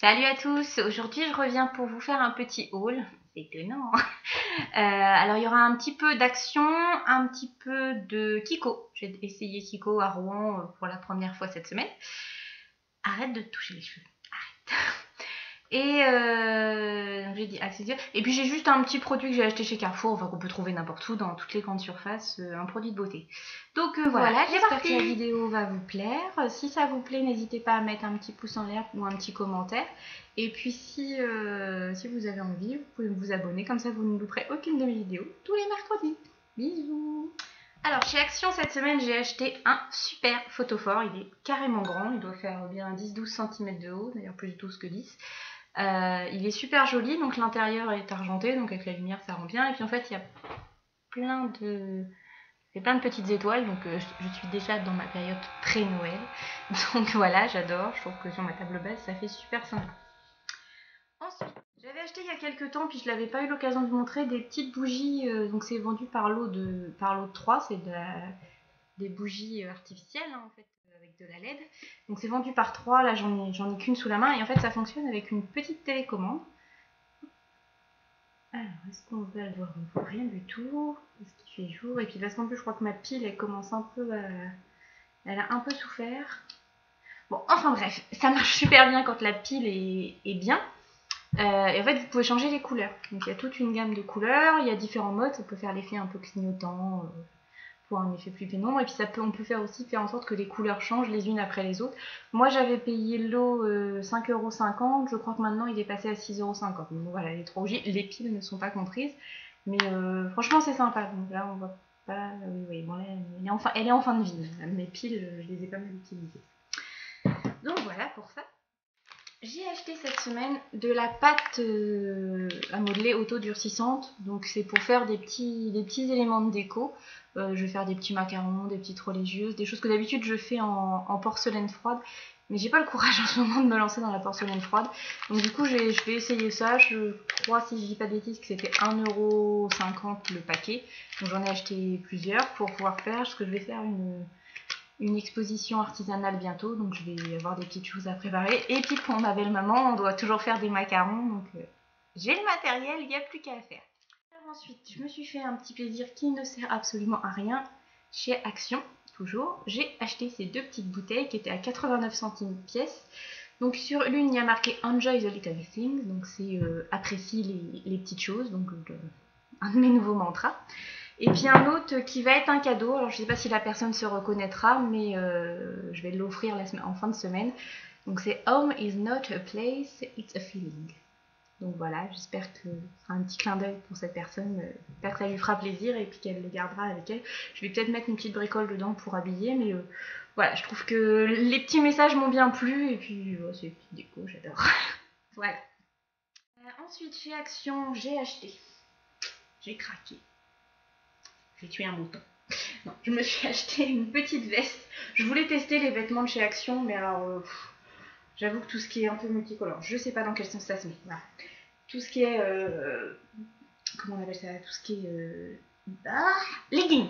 Salut à tous, aujourd'hui je reviens pour vous faire un petit haul, c'est étonnant. Alors il y aura un petit peu d'action, un petit peu de Kiko. J'ai essayé Kiko à Rouen pour la première fois cette semaine. Arrête de te toucher les cheveux, arrête. Et j'ai dit accessoires. Et puis j'ai juste un petit produit que j'ai acheté chez Carrefour, enfin qu'on peut trouver n'importe où dans toutes les grandes surfaces, un produit de beauté. Donc voilà, j'espère que la vidéo va vous plaire. Si ça vous plaît, n'hésitez pas à mettre un petit pouce en l'air ou un petit commentaire. Et puis si vous avez envie, vous pouvez vous abonner, comme ça vous ne louperez aucune de mes vidéos tous les mercredis. Bisous. Alors chez Action cette semaine j'ai acheté un super photophore, il est carrément grand, il doit faire bien 10-12 cm de haut, d'ailleurs plus 12 que 10. Il est super joli, donc l'intérieur est argenté, donc avec la lumière ça rend bien. Et puis en fait il y a plein de petites étoiles, donc je suis déjà dans ma période pré-Noël. Donc voilà, j'adore, je trouve que sur ma table basse ça fait super sympa. Ensuite, j'avais acheté il y a quelques temps, puis je n'avais pas eu l'occasion de vous montrer des petites bougies, donc c'est vendu par lot de 3, c'est des bougies artificielles en fait, avec de la LED. Donc c'est vendu par 3, là j'en ai qu'une sous la main, et en fait ça fonctionne avec une petite télécommande. Alors, est-ce qu'on va le voir? On ne voit rien du tout, parce qu'il fait jour, et puis parce qu'en plus je crois que ma pile elle commence un peu à... Elle a un peu souffert. Bon, enfin bref, ça marche super bien quand la pile est bien. Et en fait, vous pouvez changer les couleurs. Donc il y a toute une gamme de couleurs, il y a différents modes, ça peut faire l'effet un peu clignotant, pour un effet plus pénombre, et puis on peut faire aussi faire en sorte que les couleurs changent les unes après les autres. Moi j'avais payé le lot 5,50 €, je crois que maintenant il est passé à 6,50 €. Donc voilà, les 3 bougies, les piles ne sont pas comprises, mais franchement c'est sympa. Donc là on voit pas, oui, bon là elle est en fin de vie. Mes piles, je les ai pas mal utilisées. Donc voilà pour ça. J'ai acheté cette semaine de la pâte à modeler auto-durcissante. Donc c'est pour faire des petits éléments de déco. Je vais faire des petits macarons, des petites religieuses, des choses que d'habitude je fais en porcelaine froide. Mais j'ai pas le courage en ce moment de me lancer dans la porcelaine froide. Donc du coup je vais essayer ça. Je crois, si je dis pas de bêtises, que c'était 1,50 € le paquet. Donc j'en ai acheté plusieurs pour pouvoir faire. Parce que je vais faire une exposition artisanale bientôt, donc je vais avoir des petites choses à préparer. Et puis pour ma belle-maman, on doit toujours faire des macarons, donc j'ai le matériel, il n'y a plus qu'à faire. Alors ensuite, je me suis fait un petit plaisir qui ne sert absolument à rien. Chez Action, toujours, j'ai acheté ces deux petites bouteilles qui étaient à 89 centimes pièce. Donc sur l'une, il y a marqué Enjoy the little things, donc c'est apprécie les petites choses, donc un de mes nouveaux mantras. Et puis un autre qui va être un cadeau, alors je ne sais pas si la personne se reconnaîtra, mais je vais l'offrir en fin de semaine. Donc c'est Home is not a place, it's a feeling. Donc voilà, j'espère que ce sera un petit clin d'œil pour cette personne, j'espère que ça lui fera plaisir et puis qu'elle le gardera avec elle. Je vais peut-être mettre une petite bricole dedans pour habiller, mais voilà, je trouve que les petits messages m'ont bien plu, et puis c'est une petite déco, j'adore. Voilà. Ensuite, chez Action, j'ai acheté, j'ai craqué. J'ai tué un mouton. Non, je me suis acheté une petite veste. Je voulais tester les vêtements de chez Action, mais alors, j'avoue que tout ce qui est un peu multicolore, je sais pas dans quel sens ça se met. Voilà. Tout ce qui est, comment on appelle ça? Tout ce qui est, legging.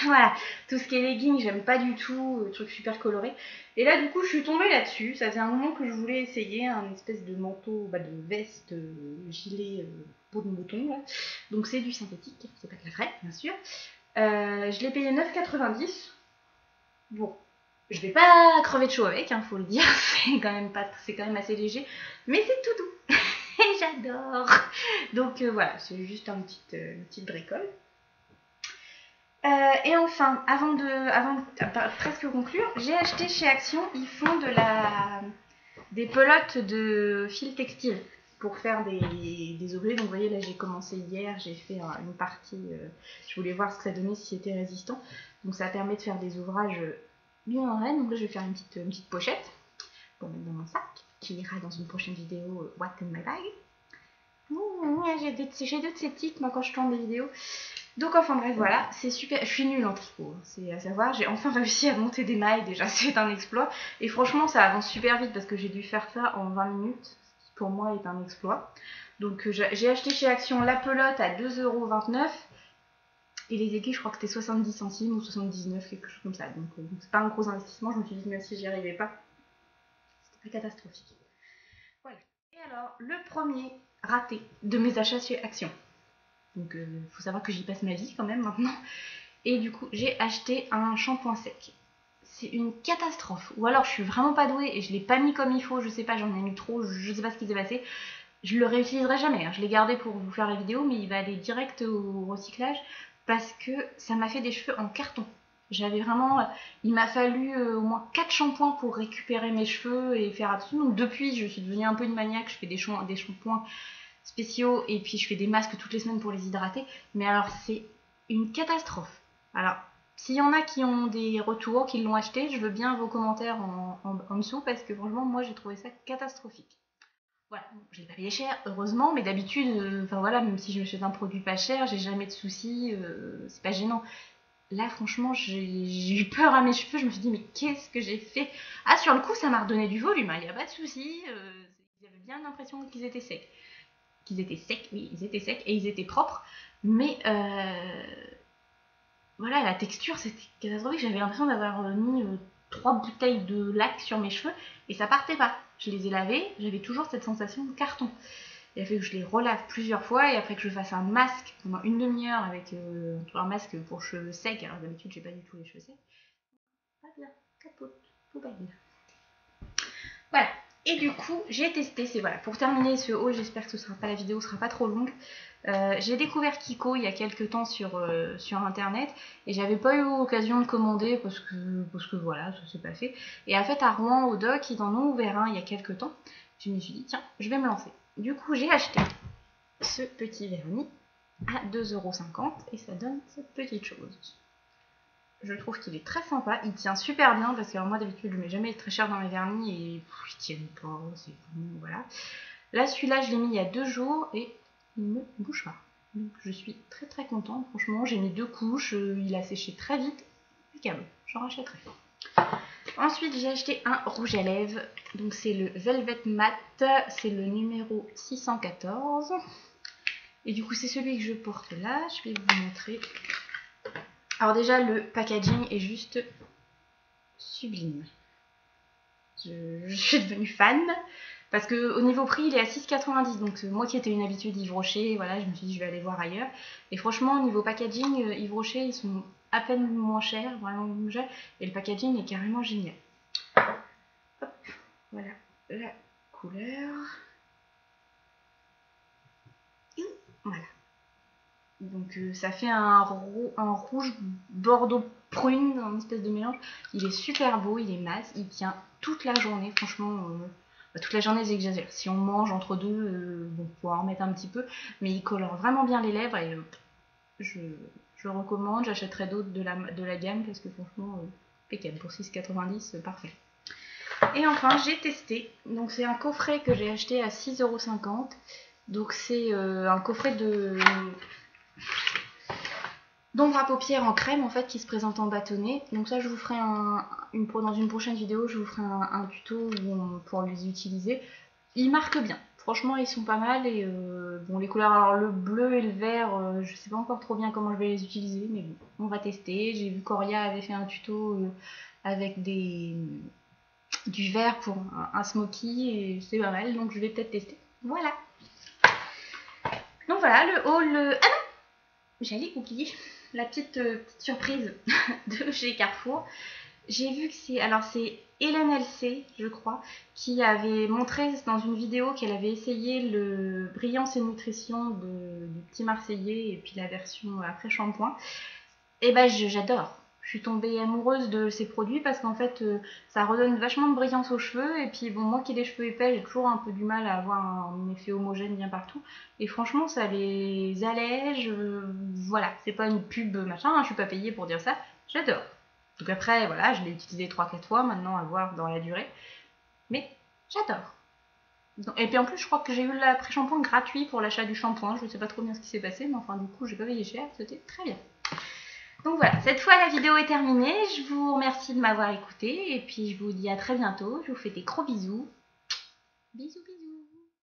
Voilà, tout ce qui est legging, j'aime pas du tout, truc super coloré. Et là, du coup, je suis tombée là-dessus. Ça faisait un moment que je voulais essayer un espèce de manteau, de veste, gilet, peau de mouton. Là. Donc c'est du synthétique, c'est pas de la vraie, bien sûr. Je l'ai payé 9,90 €. Bon, je vais pas crever de chaud avec, faut le dire, c'est quand même assez léger, mais c'est tout doux. Et j'adore. Donc voilà, c'est juste une petite bricole. Et enfin, avant de presque conclure, j'ai acheté chez Action, ils font des pelotes de fil textile pour faire des objets. Donc vous voyez là, j'ai commencé hier, j'ai fait une partie, je voulais voir ce que ça donnait, si c'était résistant. Donc ça permet de faire des ouvrages bien en rêne. Donc là je vais faire une petite pochette pour mettre dans mon sac, qui ira dans une prochaine vidéo What in my bag. J'ai d'autres sceptiques moi quand je tourne des vidéos. Donc enfin bref, voilà, c'est super, je suis nulle en tricot, c'est à savoir, j'ai enfin réussi à monter des mailles, déjà c'est un exploit, et franchement ça avance super vite parce que j'ai dû faire ça en 20 minutes, ce qui pour moi est un exploit. Donc j'ai acheté chez Action la pelote à 2,29 €, et les aiguilles je crois que c'était 70 centimes ou 79, quelque chose comme ça, donc c'est pas un gros investissement, je me suis dit que même si j'y arrivais pas, c'était pas catastrophique. Voilà. alors, le premier raté de mes achats chez Action. Donc, faut savoir que j'y passe ma vie quand même maintenant. Et du coup, j'ai acheté un shampoing sec. C'est une catastrophe. Ou alors, je suis vraiment pas douée et je l'ai pas mis comme il faut. Je sais pas, j'en ai mis trop. Je sais pas ce qui s'est passé. Je le réutiliserai jamais. Hein. Je l'ai gardé pour vous faire la vidéo, mais il va aller direct au recyclage parce que ça m'a fait des cheveux en carton. J'avais vraiment... il m'a fallu au moins 4 shampoings pour récupérer mes cheveux et faire attention. Donc depuis, je suis devenue un peu une maniaque. Je fais des shampoings spéciaux et puis je fais des masques toutes les semaines pour les hydrater. Mais alors, c'est une catastrophe. Alors, s'il y en a qui ont des retours, qui l'ont acheté, je veux bien vos commentaires en dessous parce que franchement, moi, j'ai trouvé ça catastrophique. Voilà, bon, je l'ai pas payé cher, heureusement, mais d'habitude, enfin voilà, même si je m'achète un produit pas cher, j'ai jamais de soucis, c'est pas gênant. Là, franchement, j'ai eu peur à mes cheveux, je me suis dit, mais qu'est-ce que j'ai fait? Ah, sur le coup, ça m'a redonné du volume, il n'y a pas de souci, j'avais bien l'impression qu'ils étaient secs. Qu'ils étaient secs, oui, ils étaient secs, et ils étaient propres, mais voilà, la texture, c'était catastrophique, j'avais l'impression d'avoir mis 3 bouteilles de lac sur mes cheveux, et ça partait pas. Je les ai lavés, j'avais toujours cette sensation de carton. Il a fallu que je les relave plusieurs fois et après que je fasse un masque pendant une demi-heure avec un masque pour cheveux secs. Alors d'habitude, j'ai pas du tout les cheveux secs. Pas bien, capote, poubelle. Voilà. Et du coup, j'ai testé. C'est voilà. Pour terminer ce haul, j'espère que la vidéo sera pas trop longue. J'ai découvert Kiko il y a quelques temps sur internet et j'avais pas eu l'occasion de commander parce que voilà, ça s'est pas fait. Et en fait, à Rouen, au Doc, ils en ont ouvert un il y a quelques temps. Je me suis dit, tiens, je vais me lancer. Du coup, j'ai acheté ce petit vernis à 2,50 € et ça donne cette petite chose. Je trouve qu'il est très sympa, il tient super bien parce que moi d'habitude je mets jamais très cher dans mes vernis et ils tiennent pas, c'est bon, voilà. Là celui-là je l'ai mis il y a 2 jours et il ne bouge pas. Donc je suis très très contente, franchement j'ai mis 2 couches, il a séché très vite, impeccable, j'en rachèterai. Ensuite j'ai acheté un rouge à lèvres, donc c'est le Velvet Matte, c'est le numéro 614. Et du coup c'est celui que je porte là, je vais vous montrer. Alors déjà le packaging est juste sublime. Je suis devenue fan. Parce qu'au niveau prix, il est à 6,90 €. Donc moi qui étais une habitude Yves Rocher, voilà, je me suis dit je vais aller voir ailleurs. Et franchement, au niveau packaging, Yves Rocher, ils sont à peine moins chers, vraiment moins chers. Et le packaging est carrément génial. Hop, voilà la couleur. Voilà. Donc ça fait un rouge bordeaux prune, un espèce de mélange. Il est super beau, il est masse, il tient toute la journée, franchement. Toute la journée, j'exagère. Si on mange entre deux, on pourra en remettre un petit peu. Mais il colore vraiment bien les lèvres et je recommande. J'achèterai d'autres de la gamme parce que franchement, impeccable. Pour 6,90 €, parfait. Et enfin, j'ai testé. Donc c'est un coffret que j'ai acheté à 6,50 €. Donc c'est un coffret d'ombre à paupières en crème en fait qui se présente en bâtonnet. Donc ça je vous ferai dans une prochaine vidéo, je vous ferai un tuto pour les utiliser. Ils marquent bien, franchement ils sont pas mal et bon les couleurs, alors le bleu et le vert, je sais pas encore trop bien comment je vais les utiliser mais bon, on va tester. J'ai vu Coria avait fait un tuto avec du vert pour un smoky et c'est pas mal donc je vais peut-être tester. Voilà. Donc voilà le haul. Ah non, j'allais oublier la petite surprise de chez Carrefour. J'ai vu que c'est Hélène LC, je crois, qui avait montré dans une vidéo qu'elle avait essayé le Brillance et Nutrition du Petit Marseillais et puis la version après shampoing. Et ben j'adore. Je suis tombée amoureuse de ces produits parce qu'en fait ça redonne vachement de brillance aux cheveux et puis bon moi qui ai des cheveux épais j'ai toujours un peu du mal à avoir un effet homogène bien partout et franchement ça les allège, voilà, c'est pas une pub machin, hein, je suis pas payée pour dire ça, j'adore. Donc après voilà, je l'ai utilisé 3-4 fois maintenant à voir dans la durée, mais j'adore. Et puis en plus je crois que j'ai eu l'après-shampoing gratuit pour l'achat du shampoing, je sais pas trop bien ce qui s'est passé mais enfin du coup j'ai pas payé cher, c'était très bien. Donc voilà, cette fois la vidéo est terminée, je vous remercie de m'avoir écouté et puis je vous dis à très bientôt, je vous fais des gros bisous. Bisous bisous.